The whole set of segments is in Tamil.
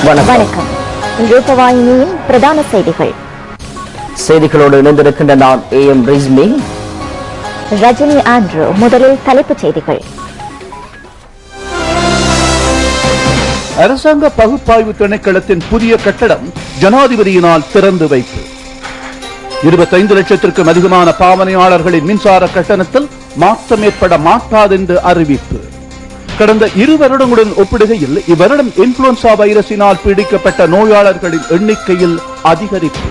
வணக்கம். ரூபவாயினியின் பிரதான செய்திகள். செய்திகளோடு இணைந்திருக்கின்ற நான் AM ரிஸ்மி. ரஜினி ஆண்ட்ரூ. முதலில் தலைப்புச் செய்திகள். அரசாங்க பகுப்பாய்வு திணைக்களத்தின் புதிய கட்டடம் ஜனாதிபதியினால் திறந்து வைப்பு. 25 லட்சத்திற்கும் அதிகமான பாவனையாளர்களின் மின்சார கட்டணத்தில் மாற்றம் ஏற்பட மாட்டாது என்று அறிவிப்பு. கடந்த 2 வருடங்களுடன் ஒப்பிடுகையில் இவ்வருடம் இன்ஃபுளுன்சா வைரஸினால் பீடிக்கப்பட்ட நோயாளர்களின் எண்ணிக்கையில் அதிகரிப்பு.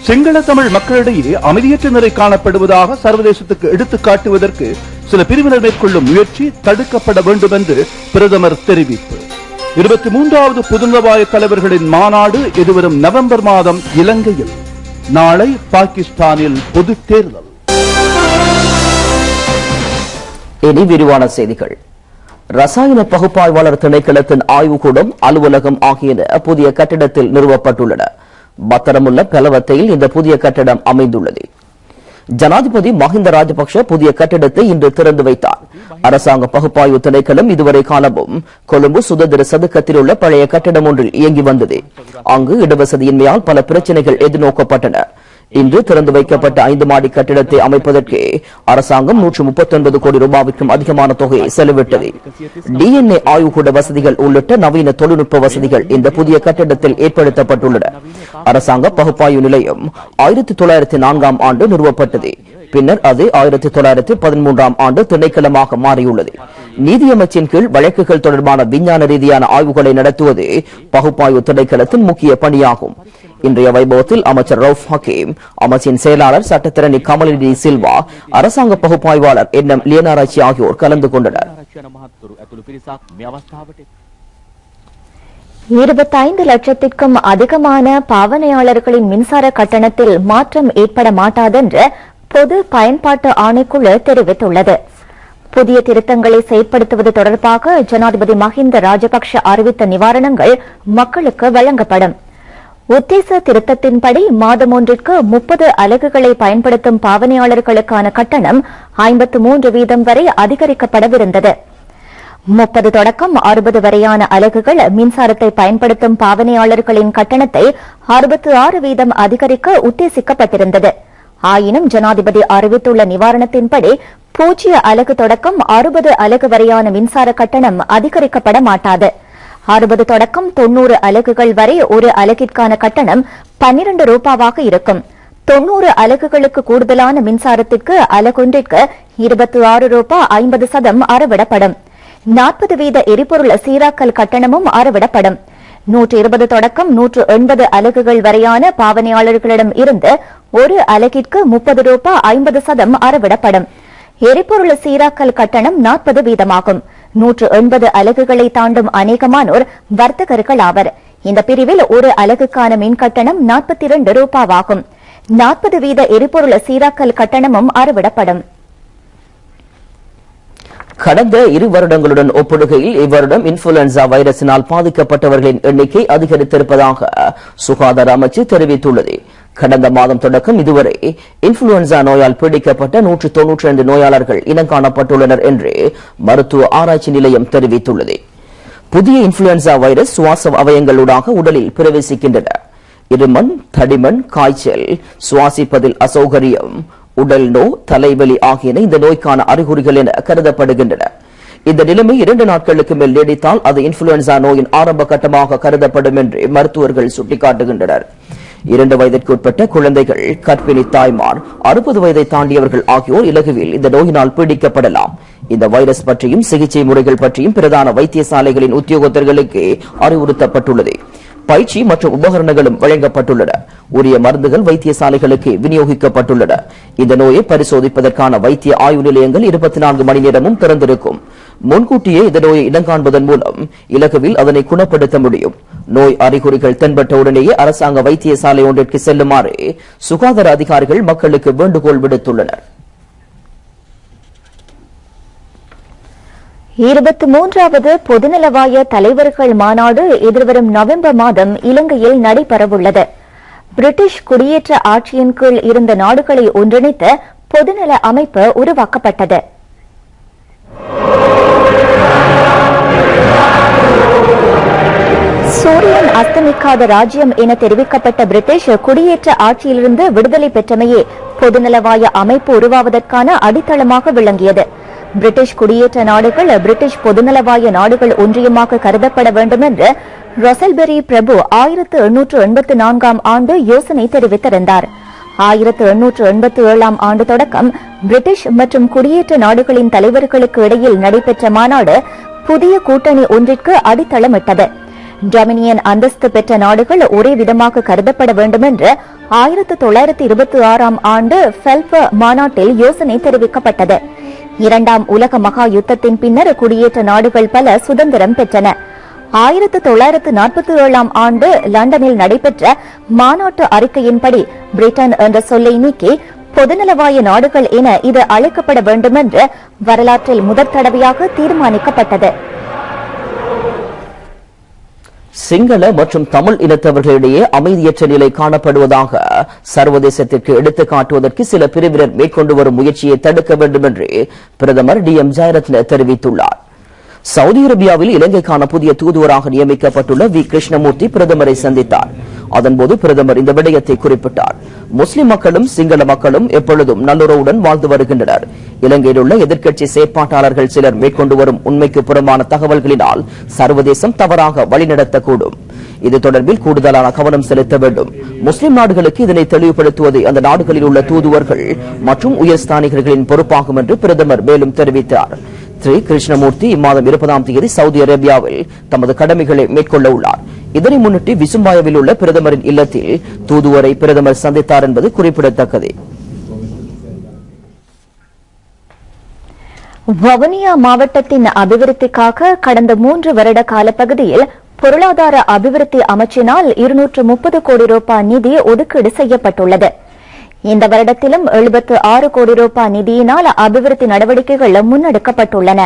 சிங்கள தமிழ் மக்களிடையே அமைதியற்ற நிலை காணப்படுவதாக சர்வதேசத்துக்கு எடுத்துக் காட்டுவதற்கு சில பிரிவினர் மேற்கொள்ளும் முயற்சி தடுக்கப்பட வேண்டும் என்று பிரதமர் தெரிவிப்பு. 23வது பொதுநலவாய தலைவர்களின் மாநாடு எதிர்வரும் நவம்பர் மாதம் இலங்கையில். நாளை பாகிஸ்தானில் பொது தேர்தல். இனி விரிவான செய்திகள். ரசாயன பகுப்பாய்வாளர் திணைக்களத்தின் ஆய்வுக்கூடம், அலுவலகம் ஆகியன புதிய கட்டிடத்தில் நிறுவப்பட்டுள்ளன. பத்திரமுள்ள பெலவத்தையில் இந்த புதிய கட்டிடம் அமைந்துள்ளது. ஜனாதிபதி மஹிந்த ராஜபக்ஷ புதிய கட்டிடத்தை இன்று திறந்து வைத்தார். அரசாங்க பகுப்பாய்வு திணைக்களம் இதுவரை காலமும் கொழும்பு சுதந்திர சதுக்கத்தில் உள்ள பழைய கட்டிடம் ஒன்றில் இயங்கி வந்தது. அங்கு இடவசதியின்மையால் பல பிரச்சனைகள் எதிர்நோக்கப்பட்டன. இன்று திறந்து வைக்கப்பட்ட 5 மாடி கட்டிடத்தை அமைப்பதற்கு அரசாங்கம் 139 கோடி ரூபாய்க்கும் அதிகமான தொகையை செலவிட்டது. DNA ஆய்வுக்கூட வசதிகள் உள்ளிட்ட நவீன தொழில்நுட்ப வசதிகள் இந்த புதிய கட்டிடத்தில் ஏற்படுத்தப்பட்டுள்ளன. அரசாங்க பகுப்பாய்வு நிலையம் 1904ஆம் ஆண்டு நிறுவப்பட்டது. பின்னர் அது 1913ஆம் ஆண்டு திணைக்களமாக மாறியுள்ளது. நீதியமைச்சின் கீழ் வழக்குகள் தொடர்பான விஞ்ஞான ரீதியான ஆய்வுகளை நடத்துவது பகுப்பாய்வு திணைக்களத்தின் முக்கிய பணியாகும். இன்றைய வைபவத்தில் அமைச்சர் ரவுப் ஹக்கீம், அமைச்சின் செயலாளர் சட்டத்திரணி கமலினி சில்வா, அரசாங்க பகுப்பாய்வாளர் NM லியனாராச்சி ஆகியோர் கலந்து கொண்டனர். 25 லட்சத்திற்கும் அதிகமான பாவனையாளர்களின் மின்சார கட்டணத்தில் மாற்றம் ஏற்பட மாட்டாதென்று பொது பயன்பாட்டு ஆணைக்குழு தெரிவித்துள்ளது. புதிய திருத்தங்களை செயற்படுத்துவது தொடர்பாக ஜனாதிபதி மஹிந்த ராஜபக்ஷ அறிவித்த நிவாரணங்கள் மக்களுக்கு வழங்கப்படும். உத்தேச திருத்தத்தின்படி மாதம் ஒன்றிற்கு 30 அலகுகளை பயன்படுத்தும் பாவனையாளர்களுக்கான கட்டணம் 53% வரை அதிகரிக்கப்படவிருந்தது. 30 தொடக்கம் 60 வரையான அலகுகள் மின்சாரத்தை பயன்படுத்தும் பாவனையாளர்களின் கட்டணத்தை 66% அதிகரிக்க உத்தேசிக்கப்பட்டிருந்தது. ஆயினும் ஜனாதிபதி அறிவித்துள்ள நிவாரணத்தின்படி 0 அலகு தொடக்கம் 60 அலகு வரையான மின்சார கட்டணம் அதிகரிக்கப்பட மாட்டாது. 60 தொடக்கம் 90 அலகுகள் வரை ஒரு அலகிற்கான கட்டணம் 12 ரூபாவாக இருக்கும். 90 அலகுகளுக்கு கூடுதலான மின்சாரத்திற்கு அலகொன்றிற்கு 26 ரூபாய் 50 அறவிடப்படும். 40% எரிபொருள் சீராக்கல் கட்டணமும் அறவிடப்படும். 120 தொடக்கம் 180 அலகுகள் வரையான பாவனையாளர்களிடம் இருந்து ஒரு அலகிற்கு 30 ரூபாய் 50 அறவிடப்படும். எரிபொருள் சீராக்கல் கட்டணம் 40% 180 அலகுகளை தாண்டும் அநேகமானோர் வர்த்தகர்கள் ஆவர். இந்த பிரிவில் ஒரு அலகுக்கான மின் கட்டணம் 42 ரூபாவாகும். 40% எரிபொருள் சீராக்கல் கட்டணமும் அறவிடப்படும். கடந்த 2 வருடங்களுடன் ஒப்பிடுகையில் இவ்வருடம் இன்ஃபுளுன்சா வைரஸினால் பாதிக்கப்பட்டவர்களின் எண்ணிக்கை அதிகரித்திருப்பதாக சுகாதார அமைச்சு தெரிவித்துள்ளது. கடந்த மாதம் தொடக்கம் இதுவரை இன்ஃபுளுன்சா நோயால் பீடிக்கப்பட்ட 192 நோயாளர்கள் இனங்காணப்பட்டுள்ளனர் என்று மருத்துவ ஆராய்ச்சி நிலையம் தெரிவித்துள்ளது. புதிய இன்ஃபுளுன்சா வைரஸ் சுவாச அவயங்களூடாக உடலில் பிரவேசிக்கின்றன. இருமல், தடிமன், காய்ச்சல், சுவாசிப்பதில் அசௌகரியம், உடல் நோ, தலைவலி ஆகியன இந்த நோய்க்கான அறிகுறிகள் என கருதப்படுகின்றன. இந்த நிலைமை 2 நாட்களுக்கு மேல் நீடித்தால் அது இன்ஃபுளுன்சா நோயின் ஆரம்ப கட்டமாக கருதப்படும் என்று மருத்துவர்கள் சுட்டிக்காட்டுகின்றனர். 2 வயதிற்கு உட்பட்ட குழந்தைகள், கர்ப்பிணி தாய்மார், 60 வயதை தாண்டியவர்கள் ஆகியோர் இலகுவில் இந்த நோயினால் பீடிக்கப்படலாம். இந்த வைரஸ் பற்றியும் சிகிச்சை முறைகள் பற்றியும் பிரதான வைத்தியசாலைகளின் உத்தியோகத்தர்களுக்கு அறிவுறுத்தப்பட்டுள்ளது. பயிற்சி மற்றும் உபகரணங்களும் வழங்கப்பட்டுள்ளன. உரிய மருந்துகள் வைத்தியசாலைகளுக்கு விநியோகிக்கப்பட்டுள்ளன. இந்த நோயை பரிசோதிப்பதற்கான வைத்திய ஆய்வு நிலையங்கள் 24 மணி நேரமும் திறந்திருக்கும். முன்கூட்டியே இந்த நோயை இடங்காண்பதன் மூலம் இலகுவில் அதனை குணப்படுத்த முடியும். நோய் அறிகுறிகள் தென்பட்டவுடனேயே அரசாங்க வைத்தியசாலை ஒன்றிற்கு செல்லுமாறு சுகாதார அதிகாரிகள் மக்களுக்கு வேண்டுகோள் விடுத்துள்ளனர். 23வது பொதுநலவாய தலைவர்கள் மாநாடு எதிர்வரும் நவம்பர் மாதம் இலங்கையில் நடைபெறவுள்ளது. பிரிட்டிஷ் குடியேற்ற ஆட்சியின் கீழ் இருந்த நாடுகளை ஒன்றிணைத்த பொதுநல அமைப்பு உருவாக்கப்பட்டது. சூரியன் அஸ்தமிக்காத ராஜ்யம் என தெரிவிக்கப்பட்ட பிரிட்டிஷ் குடியேற்ற ஆட்சியிலிருந்து விடுதலை பெற்றமையே பொதுநலவாய அமைப்பு உருவாவதற்கான அடித்தளமாக விளங்கியது. பிரிட்டிஷ் குடியேற்ற நாடுகள் பிரிட்டிஷ் பொதுநலவாய நாடுகள் ஒன்றியமாக கருதப்பட வேண்டும் என்று ரொசல்பெரி பிரபு 1884 ஆண்டு யோசனை தெரிவித்திருந்தார். 1887 ஆண்டு தொடக்கம் பிரிட்டிஷ் மற்றும் குடியேற்ற நாடுகளின் தலைவர்களுக்கு இடையில் நடைபெற்ற மாநாடு புதிய கூட்டணி ஒன்றிற்கு அடித்தளமிட்டது. டொமினியன் அந்தஸ்து பெற்ற நாடுகள் ஒரே விதமாக கருதப்பட வேண்டும் என்று 1926 ஆண்டு ஃபெல்பர் மாநாட்டில் யோசனை தெரிவிக்கப்பட்டது. இரண்டாம் உலக மகா யுத்தத்தின் பின்னர் குடியேற்ற நாடுகள் பல சுதந்திரம் பெற்றன. 1947 ஆண்டு லண்டனில் நடைபெற்ற மாநாட்டு அறிக்கையின்படி பிரிட்டன் என்ற சொல்லை நீக்கி பொதுநலவாய நாடுகள் என இது அழைக்கப்பட வேண்டும் என்று வரலாற்றில் முதற் தடவையாக தீர்மானிக்கப்பட்டது. சிங்கள மற்றும் தமிழ் இனத்தவர்களிடையே அமைதியற்ற நிலை காணப்படுவதாக சர்வதேசத்திற்கு எடுத்துக் காட்டுவதற்கு சில பிரிவினர் மேற்கொண்டு வரும் முயற்சியை தடுக்க வேண்டும் என்று பிரதமர் DM ஜெயரத்ன தெரிவித்துள்ளார். சவுதி அரேபியாவில் இலங்கைக்கான புதிய தூதுவராக நியமிக்கப்பட்டுள்ள வி கிருஷ்ணமூர்த்தி பிரதமரை சந்தித்தார். அதன்போது பிரதமர் இந்த விடயத்தை குறிப்பிட்டார். முஸ்லிம் மக்களும் சிங்கள மக்களும் எப்பொழுதும் நல்லுறவுடன் வாழ்ந்து வருகின்றனர். இலங்கையில் உள்ள எதிர்க்கட்சி செயற்பாட்டாளர்கள் சிலர் மேற்கொண்டு வரும் உண்மைக்கு புறம்பான தகவல்களினால் சர்வதேசம் தவறாக வழிநடத்தக்கூடும். இது தொடர்பில் கூடுதலான கவனம் செலுத்த வேண்டும். முஸ்லிம் நாடுகளுக்கு இதனை தெளிவுபடுத்துவது அந்த நாடுகளில் உள்ள தூதுவர்கள் மற்றும் உயர்ஸ்தானிகர்களின் பொறுப்பாகும் என்று பிரதமர் மேலும் தெரிவித்தார். ஸ்ரீ கிருஷ்ணமூர்த்தி இம்மாதம் 20ஆம் தேதி சவுதி அரேபியாவில் தமது கடமைகளை மேற்கொள்ள உள்ளார். இதனை முன்னிட்டு விசும்பாயாவில் உள்ள பிரதமரின் இல்லத்தில் தூதுவரை பிரதமர் சந்தித்தார் என்பது குறிப்பிடத்தக்கது. வவுனியா மாவட்டத்தின் அபிவிருத்திக்காக கடந்த 3 வருட காலப்பகுதியில் பொருளாதார அபிவிருத்தி அமைச்சினால் 230 கோடி ரூபாய் நிதி ஒதுக்கீடு செய்யப்பட்டுள்ளது. இந்த வருடத்திலும் 76 கோடி ரூபாய் நிதியினால் அபிவிருத்தி நடவடிக்கைகள் முன்னெடுக்கப்பட்டுள்ளன.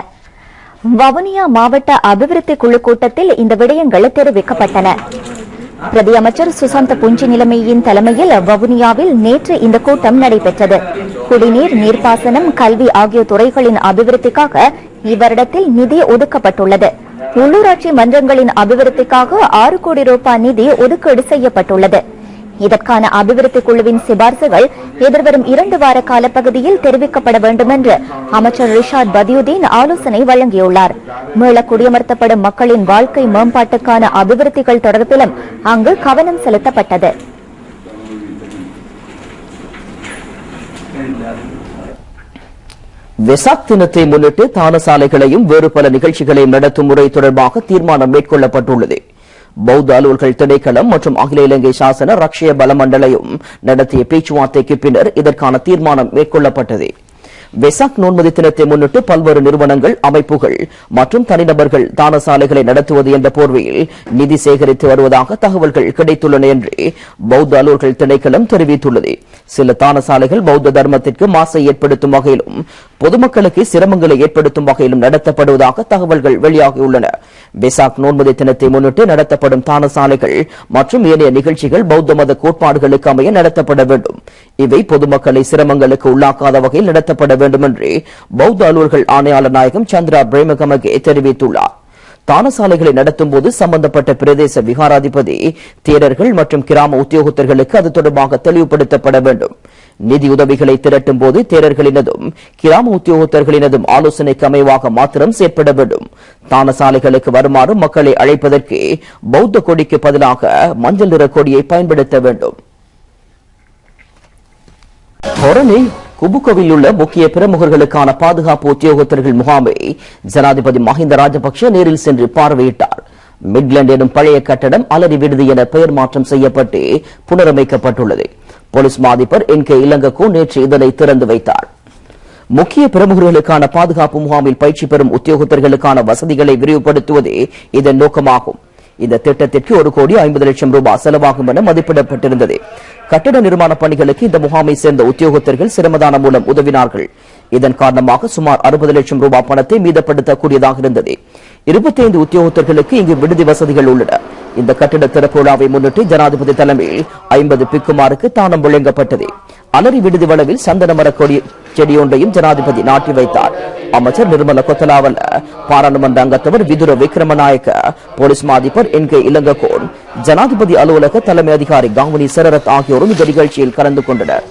வவுனியா மாவட்ட அபிவிருத்தி குழு கூட்டத்தில் இந்த விடயங்கள் தெரிவிக்கப்பட்டன. பிரதி அமைச்சர் சுசாந்த புஞ்சி நிலைமையின் தலைமையில் வவுனியாவில் நேற்று இந்த கூட்டம் நடைபெற்றது. குடிநீர், நீர்ப்பாசனம், கல்வி ஆகிய துறைகளின் அபிவிருத்திக்காக இவ்வருடத்தில் நிதி ஒதுக்கப்பட்டுள்ளது. உள்ளூராட்சி மன்றங்களின் அபிவிருத்திக்காக 6 கோடி ரூபாய் நிதி ஒதுக்கீடு செய்யப்பட்டுள்ளது. இதற்கான அபிவிருத்தி குழுவின் சிபார்சுகள் எதிர்வரும் 2 வார காலப்பகுதியில் தெரிவிக்கப்பட வேண்டும் என்று அமைச்சர் ரிஷாட் பதியுதீன் ஆலோசனை வழங்கியுள்ளார். மீள குடியமர்த்தப்படும் மக்களின் வாழ்க்கை மேம்பாட்டுக்கான அபிவிருத்திகள் தொடர்பிலும் அங்கு கவனம் செலுத்தப்பட்டது. வெசாக் தினத்தை முன்னிட்டு தான சாலைகளையும் வேறு பல நிகழ்ச்சிகளையும் நடத்தும் முறை தொடர்பாக தீர்மானம் மேற்கொள்ளப்பட்டுள்ளது. பௌத்த அலுவல்கள் திணைக்களம் மற்றும் அகில இலங்கை சாசன ரக்ஷய பலமண்டலையும் நடத்திய பேச்சுவார்த்தைக்கு பின்னர் இதற்கான தீர்மானம் மேற்கொள்ளப்பட்டது. வெசாக் நோன்பு தினத்தை முன்னிட்டு பல்வேறு நிறுவனங்கள், அமைப்புகள் மற்றும் தனிநபர்கள் தான சாலைகளை நடத்துவது என்ற போர்வையில் நிதி சேகரித்து வருவதாக தகவல்கள் கிடைத்துள்ளன என்று பௌத்த அலுவல்கள் திணைக்களம் தெரிவித்துள்ளது. சில தான சாலைகள் பௌத்த தர்மத்திற்கு மாசை ஏற்படுத்தும் வகையிலும் பொதுமக்களுக்கு சிரமங்களை ஏற்படுத்தும் வகையிலும் நடத்தப்படுவதாக தகவல்கள் வெளியாகியுள்ளன. வெசாக் நோன்பு தினத்தை முன்னிட்டு நடத்தப்படும் தான சாலைகள் மற்றும் ஏனைய நிகழ்ச்சிகள் பௌத்த மத கோட்பாடுகளுக்கு அமைய நடத்தப்பட வேண்டும். இவை பொதுமக்களை சிரமங்களுக்கு உள்ளாக்காத வகையில் நடத்தப்பட வேண்டும் என்று பௌத்த அலுவல்கள் ஆணையாளர் நாயகம் சந்திரா பிரேமகமகே தெரிவித்துள்ளார். தான சாலைகளை நடத்தும் போது சம்பந்தப்பட்ட பிரதேச விகாராதிபதி, தேரர்கள் மற்றும் கிராம உத்தியோகத்தர்களுக்கு அது தொடர்பாக தெளிவுபடுத்தப்பட வேண்டும். நிதி உதவிகளை திரட்டும் போது தேரர்களினதும் கிராம உத்தியோகத்தர்களினதும் ஆலோசனைக்கு அமைவாக மாத்திரம் செயற்பட வேண்டும். தான சாலைகளுக்கு வருமாறு மக்களை அழைப்பதற்கு பௌத்த கொடிக்கு பதிலாக மஞ்சள் நிற கொடியை பயன்படுத்த வேண்டும். குபுகோவில் உள்ள முக்கிய பிரமுகர்களுக்கான பாதுகாப்பு உத்தியோகத்தர்கள் முகாமை ஜனாதிபதி மஹிந்த ராஜபக்ஷ நேரில் சென்று பார்வையிட்டார். மிட்லண்ட் எனும் பழைய கட்டடம் அலரி விடுதி என பெயர் மாற்றம் செய்யப்பட்டு புனரமைக்கப்பட்டுள்ளது. போலீஸ் மாதிபர் NK இலங்ககோ நேற்று இதனை திறந்து வைத்தார். முக்கிய பிரமுகர்களுக்கான பாதுகாப்பு முகாமில் பயிற்சி பெறும் உத்தியோகத்தர்களுக்கான வசதிகளை விரிவுபடுத்துவதே இதன் நோக்கமாகும். இந்த திட்டத்திற்கு 1 கோடி 50 லட்சம் ரூபாய் செலவாகும் என மதிப்பிடப்பட்டிருந்தது. கட்டட நிர்மாண பணிகளுக்கு இந்த முகாமை சேர்ந்த உத்தியோகத்தர்கள் சிரமதானம் மூலம் உதவினார்கள். இதன் காரணமாக சுமார் 60 லட்சம் ரூபாய் பணத்தை மீதப்படுத்தக்கூடியதாக இருந்தது. 25 உத்தியோகத்தர்களுக்கு இங்கு விடுதி வசதிகள் உள்ளன. இந்த கட்டிட திறப்பு விழாவை முன்னிட்டு ஜனாதிபதி தலைமையில் 50 பிக்குமாருக்கு தானம் வழங்கப்பட்டது. அலரி விடுதி வளவில் சந்தன மர செடியொன்றையும் ஜனாதிபதி நாட்டி வைத்தார். அமைச்சர் நிர்மல கொத்தலாவல, பாராளுமன்ற அங்கத்தவர் விதுர விக்ரமநாயக்க, போலீஸ் மாதிபர் என்கே இலங்ககோன், ஜனாதிபதி அலுவலக தலைமை அதிகாரி காவனி சரரத் ஆகியோரும் இந்த நிகழ்ச்சியில் கலந்து கொண்டனர்.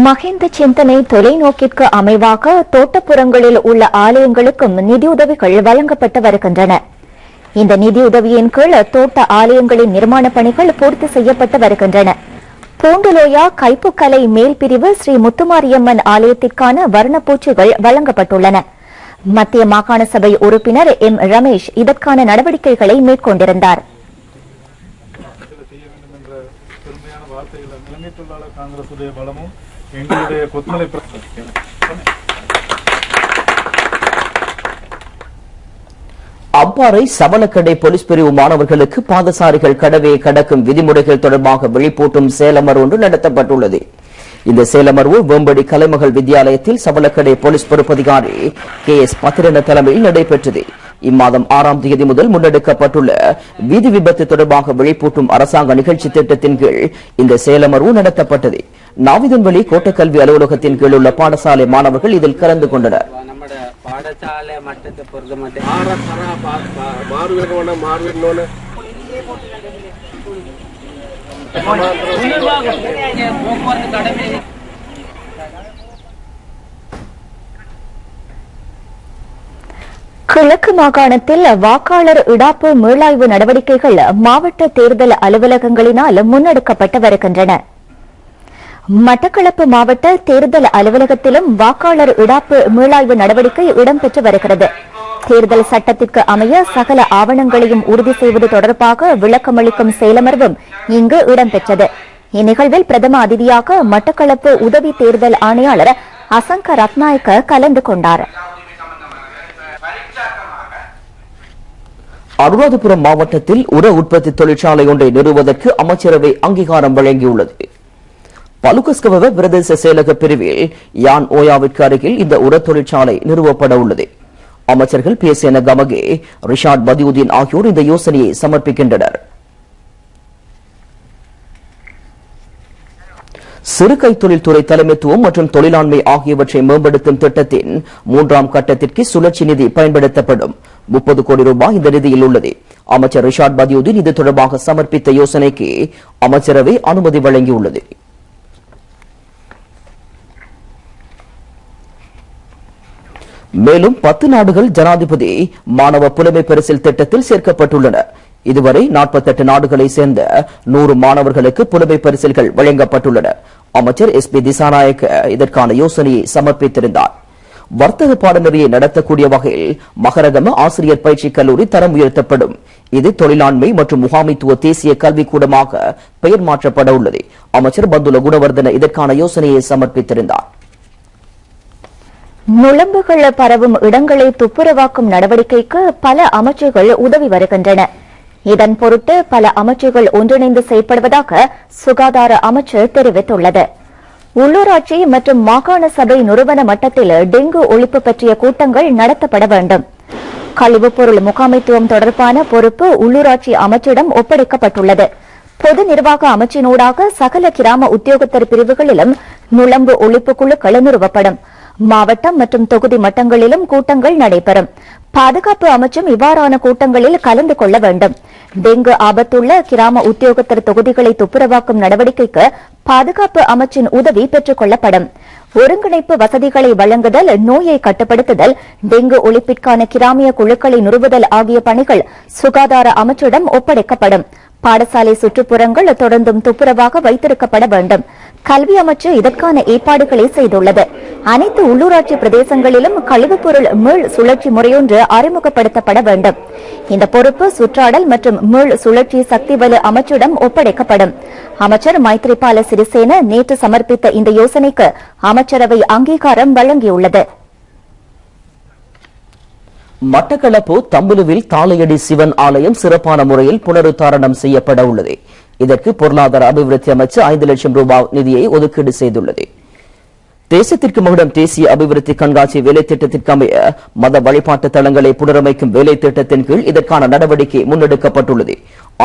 மஹிந்த சிந்தனை தொலைநோக்கிற்கு அமைவாக தோட்டப்புறங்களில் உள்ள ஆலயங்களுக்கும் நிதியுதவிகள் வழங்கப்பட்டு வருகின்றன. இந்த நிதியுதவியின் கீழ் தோட்ட ஆலயங்களின் நிர்மாண பணிகள் பூர்த்தி செய்யப்பட்டு வருகின்றன. பூண்டுலோயா கைப்புக்கலை மேல் பிரிவு ஸ்ரீ முத்துமாரியம்மன் ஆலயத்திற்கான வர்ணப்பூச்சிகள் வழங்கப்பட்டுள்ளன. மத்திய மாகாண சபை உறுப்பினர் எம் ரமேஷ் இதற்கான நடவடிக்கைகளை மேற்கொண்டிருந்தார். அவ்வாறை சவளக்கடை போலீஸ் பிரிவு மாணவர்களுக்கு பாதசாரிகள் கடவையை கடக்கும் விதிமுறைகள் தொடர்பாக விழிப்பூட்டும் சேலமர்வு ஒன்று நடத்தப்பட்டுள்ளது. இந்த சேலமர்வு வேம்படி கலைமகள் வித்தியாலயத்தில் சவளக்கடை போலீஸ் பொறுப்பதிகாரி KS பத்திரன தலைமையில் நடைபெற்றது. இம்மாதம் 6ஆம் தேதி முதல் முன்னெடுக்கப்பட்டுள்ள வீதி விபத்து தொடர்பாக விழிப்பூட்டும் அரசாங்க நிகழ்ச்சி திட்டத்தின் கீழ் இந்த சேலமர்வு நடத்தப்பட்டது. நாவிதன்வெளி கோட்டக்கல்வி அலுவலகத்தின் கீழ் உள்ள பாடசாலை மாணவர்கள் இதில் கலந்து கொண்டனர். பாடசாலை மட்டத்தை பொறுத்த மட்டும் கிழக்கு மாகாணத்தில் வாக்காளர் இடாப்பு மீளாய்வு நடவடிக்கைகள் மாவட்ட தேர்தல் அலுவலகங்களினால் முன்னெடுக்கப்பட்டு வருகின்றன. மட்டக்களப்பு மாவட்ட தேர்தல் அலுவலகத்திலும் வாக்காளர் இடாப்பு மீளாய்வு நடவடிக்கை இடம்பெற்று வருகிறது. தேர்தல் சட்டத்திற்கு அமைய சகல ஆவணங்களையும் உறுதி செய்வது தொடர்பாக விளக்கமளிக்கும் செயலமர்வும் இங்கு இடம்பெற்றது. இந்நிகழ்வில் பிரதம அதிதியாக மட்டக்களப்பு உதவி தேர்தல் ஆணையாளர் அசங்க ரத்நாயக்க கலந்து கொண்டார். அனுராதபுரம் மாவட்டத்தில் உர உற்பத்தி தொழிற்சாலை ஒன்றை நிறுவுவதற்கு அமைச்சரவை அங்கீகாரம் வழங்கியுள்ளது. பலுகஸ்கவ பிரதேச செயலக பிரிவில் யான் ஓயாவிற்கு அருகில் இந்த உர தொழிற்சாலை நிறுவப்பட உள்ளது. அமைச்சர்கள் பேசேன கமகே, ரிஷாட் பதியுதீன் ஆகியோர் இந்த யோசனையை சமர்ப்பிக்கின்றனர். சிறு கைத்தொழில் துறை தலைமைத்துவம் மற்றும் தொழிலாண்மை ஆகியவற்றை மேம்படுத்தும் திட்டத்தின் 3ஆம் கட்டத்திற்கு சுழற்சி நிதி பயன்படுத்தப்படும். 30 கோடி ரூபாய் இந்த நிதியில் உள்ளது. அமைச்சர் ரிஷாட் பதியுதீன் இது தொடர்பாக சமர்ப்பித்த யோசனைக்கு அமைச்சரவை அனுமதி வழங்கியுள்ளது. மேலும் 10 நாடுகள் ஜனாதிபதி மாணவ புலமை பரிசில் திட்டத்தில் சேர்க்கப்பட்டுள்ளன. இதுவரை 48 நாடுகளை சேர்ந்த 100 மாணவர்களுக்கு புலமை பரிசில்கள் வழங்கப்பட்டுள்ளன. அமைச்சர் SP திசாநாயக்க இதற்கான யோசனையை சமர்ப்பித்திருந்தார். வர்த்தக பாடநெறியை நடத்தக்கூடிய வகையில் மகரகம ஆசிரியர் பயிற்சி கல்லூரி தரம் உயர்த்தப்படும். இது தொழிலாண்மை மற்றும் முகாமைத்துவ தேசிய கல்விக்கூடமாக பெயர் மாற்றப்பட உள்ளது. அமைச்சர் பந்துல குணவர்தன இதற்கான யோசனையை சமர்ப்பித்திருந்தார். நுளம்புகள் பரவும் இடங்களை துப்புரவாக்கும் நடவடிக்கைக்கு பல அமைச்சுகள் உதவி வருகின்றன. இதன் பொருட்டு பல அமைச்சுகள் ஒன்றிணைந்து செயல்படுவதாக சுகாதார அமைச்சு தெரிவித்துள்ளது. உள்ளூராட்சி மற்றும் மாகாண சபை நிறுவன மட்டத்தில் டெங்கு ஒழிப்பு பற்றிய கூட்டங்கள் நடத்தப்பட வேண்டும். கழிவுப் பொருள் முகாமைத்துவம் தொடர்பான பொறுப்பு உள்ளூராட்சி அமைச்சிடம் ஒப்படைக்கப்பட்டுள்ளது. பொது நிர்வாக அமைச்சினூடாக சகல கிராம உத்தியோகத்தர் பிரிவுகளிலும் நுளம்பு ஒழிப்பு குழுக்கள் நிறுவப்படும். மாவட்டம் மற்றும் தொகுதி மட்டங்களிலும் கூட்டங்கள் நடைபெறும். பாதுகாப்பு அமைச்சும் இவ்வாறான கூட்டங்களில் கலந்து கொள்ள வேண்டும். டெங்கு ஆபத்துள்ள கிராம உத்தியோகத்தர் தொகுதிகளை துப்புரவாக்கும் நடவடிக்கைக்கு பாதுகாப்பு அமைச்சின் உதவி பெற்றுக் கொள்ளப்படும். ஒருங்கிணைப்பு வசதிகளை வழங்குதல், நோயை கட்டுப்படுத்துதல், டெங்கு ஒழிப்பிற்கான கிராமிய குழுக்களை நிறுவுதல் ஆகிய பணிகள் சுகாதார அமைச்சிடம் ஒப்படைக்கப்படும். பாடசாலை சுற்றுப்புறங்கள் தொடர்ந்தும் துப்புரவாக வைத்திருக்கப்பட வேண்டும். கல்வி அமைச்சு இதற்கான ஏற்பாடுகளை செய்துள்ளது. அனைத்து உள்ளூராட்சி பிரதேசங்களிலும் கழிவுப்பொருள் மீள் சுழற்சி முறையொன்று அறிமுகப்படுத்தப்பட வேண்டும். இந்த பொறுப்பு சுற்றாடல் மற்றும் மீள் சுழற்சி சக்தி வலு அமைச்சிடம் ஒப்படைக்கப்படும். அமைச்சர் மைத்ரிபால சிறிசேன நேற்று சமர்ப்பித்த இந்த யோசனைக்கு அமைச்சரவை அங்கீகாரம் வழங்கியுள்ளது. மட்டக்களப்பு தம்புலுவில் தாளையடி சிவன் ஆலயம் சிறப்பான முறையில் புனருத்தாரணம் செய்யப்பட உள்ளது. இதற்கு பொருளாதார அபிவிருத்தி அமைச்சு 5 லட்சம் ரூபாய் நிதியை ஒதுக்கீடு செய்துள்ளது. தேசத்திற்கு மகுடம் தேசிய அபிவிருத்தி கண்காட்சி வேலை திட்டத்திற்கு அமைய மத வழிபாட்டு தலங்களை புனரமைக்கும் வேலை திட்டத்தின் கீழ் இதற்கான நடவடிக்கை முன்னெடுக்கப்பட்டுள்ளது.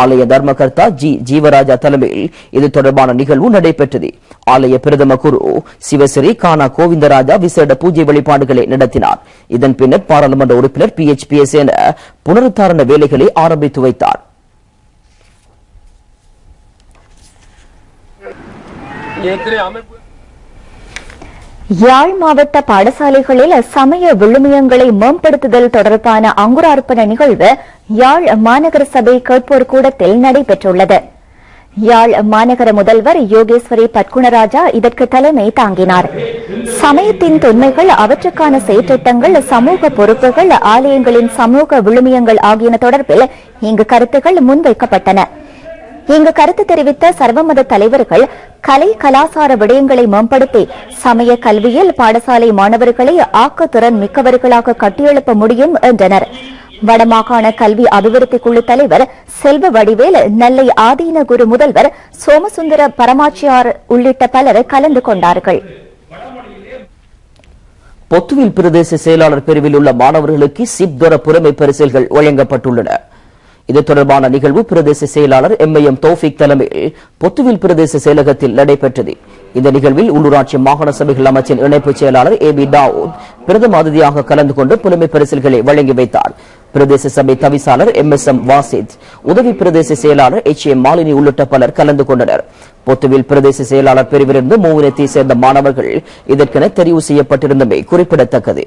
ஆலய தர்மகர்த்தா ஜீவராஜா தலைமையில் இது தொடர்பான நிகழ்வு நடைபெற்றது. ஆலய பிரதம குரு சிவஸ்ரீ கானா கோவிந்தராஜா விசேட பூஜை வழிபாடுகளை நடத்தினார். இதன் பின்னர் பாராளுமன்ற உறுப்பினர் PHPS என புனருத்தாரண வேலைகளை ஆரம்பித்து வைத்தார். யாழ் மாவட்ட பாடசாலைகளில் சமய விழுமியங்களை மேம்படுத்துதல் தொடர்பான அங்குரார்ப்பண நிகழ்வு யாழ் மாநகர சபை கேட்போர் கூடத்தில் நடைபெற்றுள்ளது. யாழ் மாநகர முதல்வர் யோகேஸ்வரி பட்குணராஜா இதற்கு தலைமை தாங்கினார். சமயத்தின் தொன்மைகள், அவற்றுக்கான செயற்றிட்டங்கள், சமூக பொறுப்புகள், ஆலயங்களின் சமூக விழுமியங்கள் ஆகியன தொடர்பில் இங்கு கருத்துக்கள் முன்வைக்கப்பட்டன. இங்கு கருத்து தெரிவித்த சர்வமத தலைவர்கள் கலை கலாசார விடயங்களை மேம்படுத்தி சமய கல்வியில் பாடசாலை மாணவர்களை ஆக்கத்திறன் மிக்கவர்களாக கட்டியெழுப்ப முடியும் என்றனர். வடமாகாண கல்வி அபிவிருத்தி குழு தலைவர் செல்வ வடிவேல், நெல்லை ஆதீன குரு முதல்வர் சோமசுந்தர பரமாச்சியார் உள்ளிட்ட பலர் கலந்து கொண்டார்கள். பொத்துவில் பிரதேச செயலாளர் பிரிவில் உள்ள மாணவர்களுக்கு சிப்தொர புறமை பரிசில்கள் வழங்கப்பட்டுள்ளன. இது தொடர்பான நிகழ்வு பிரதேச செயலாளர் MIM தௌஃபிக் தலைமையில் பொத்துவில் பிரதேச செயலகத்தில் நடைபெற்றது. இந்த நிகழ்வில் உள்ளூராட்சி மாகாண சபைகள் அமைச்சின் இணைப்பு செயலாளர் AB தாவூத் பிரதம அதிதியாக கலந்து கொண்டு புலமை பரிசில்களை வழங்கி வைத்தார். பிரதேச சபை தவிசாளர் MSM வாசித், உதவி பிரதேச செயலாளர் HM மாலினி உள்ளிட்ட பலர் கலந்து கொண்டனர். பொத்துவில் பிரதேச செயலாளர் பிரிவிலிருந்து மூவினத்தை சேர்ந்த மாணவர்கள் இதற்கென தெரிவு செய்யப்பட்டிருந்தமை குறிப்பிடத்தக்கது.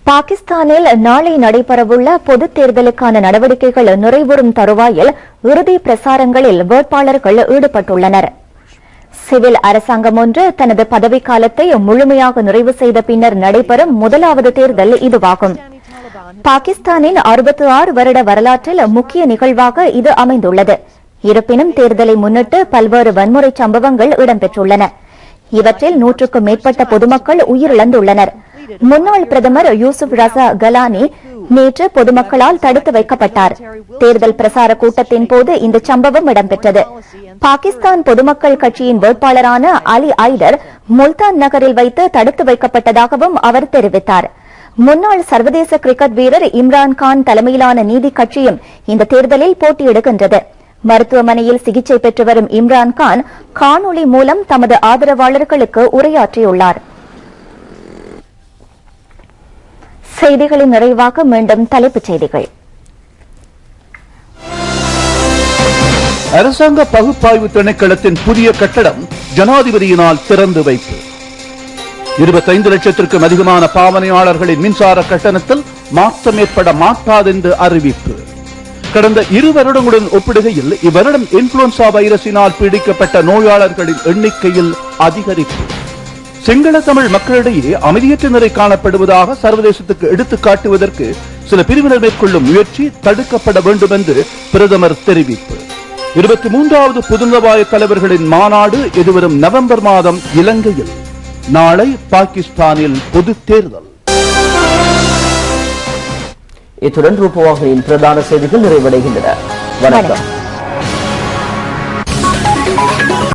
பாகிஸ்தானில் நாளை நடைபெறவுள்ள பொதுத் தேர்தலுக்கான நடவடிக்கைகள் நிறைவுறும் தருவாயில் இறுதி பிரசாரங்களில் வேட்பாளர்கள் ஈடுபட்டுள்ளனர். சிவில் அரசாங்கம் ஒன்று தனது பதவிக்காலத்தை முழுமையாக நிறைவு செய்த பின்னர் நடைபெறும் முதலாவது தேர்தல் இதுவாகும். பாகிஸ்தானின் 66 வருட வரலாற்றில் முக்கிய நிகழ்வாக இது அமைந்துள்ளது. இருப்பினும் தேர்தலை முன்னிட்டு பல்வேறு வன்முறை சம்பவங்கள் இடம்பெற்றுள்ளன. இவற்றில் 100க்கும் மேற்பட்ட பொதுமக்கள் உயிரிழந்துள்ளனர். முன்னாள் பிரதமர் யூசுப் ரசா கலானி நேற்று பொதுமக்களால் தடுத்து வைக்கப்பட்டார். தேர்தல் பிரசார கூட்டத்தின் போது இந்த சம்பவம் இடம்பெற்றது. பாகிஸ்தான் பொதுமக்கள் கட்சியின் வேட்பாளரான அலி ஐடர் முல்தான் நகரில் வைத்து தடுத்து வைக்கப்பட்டதாகவும் அவர் தெரிவித்தார். முன்னாள் சர்வதேச கிரிக்கெட் வீரர் இம்ரான் கான் தலைமையிலான நீதி கட்சியும் இந்த தேர்தலில் போட்டியிடுகின்றது. மருத்துவமனையில் சிகிச்சை பெற்று வரும் இம்ரான் கான் காணொலி மூலம் தமது ஆதரவாளர்களுக்கு உரையாற்றியுள்ளார். செய்திகளின் நிறைவாக மீண்டும் தலைப்புச் செய்திகள். அரசாங்க பகுப்பாய்வு திணைக்களத்தின் புதிய கட்டடம் ஜனாதிபதியினால் திறந்து வைப்பு. 25 லட்சத்திற்கும் அதிகமான பாவனையாளர்களின் மின்சார கட்டணத்தில் மாற்றம் ஏற்பட மாட்டாது என்று அறிவிப்பு. கடந்த 2 வருடங்களுடன் ஒப்பிடுகையில் இவ்வருடம் இன்ஃபுளுன்சா வைரஸினால் பீடிக்கப்பட்ட நோயாளர்களின் எண்ணிக்கையில் அதிகரிப்பு. சிங்கள தமிழ் மக்களிடையே அமைதியற்ற நிலை காணப்படுவதாக சர்வதேசத்துக்கு எடுத்துக் காட்டுவதற்கு சில பிரிவினர் மேற்கொள்ளும் முயற்சி தடுக்கப்பட வேண்டும் என்று பிரதமர் தெரிவிப்பு. 23வது பொதுநலவாய தலைவர்களின் மாநாடு எதிர்வரும் நவம்பர் மாதம் இலங்கையில். நாளை பாகிஸ்தானில் பொதுத் தேர்தல். இத்துடன் ரூபவாகினியின் பிரதான செய்திகள் நிறைவடைகின்றன. வணக்கம்.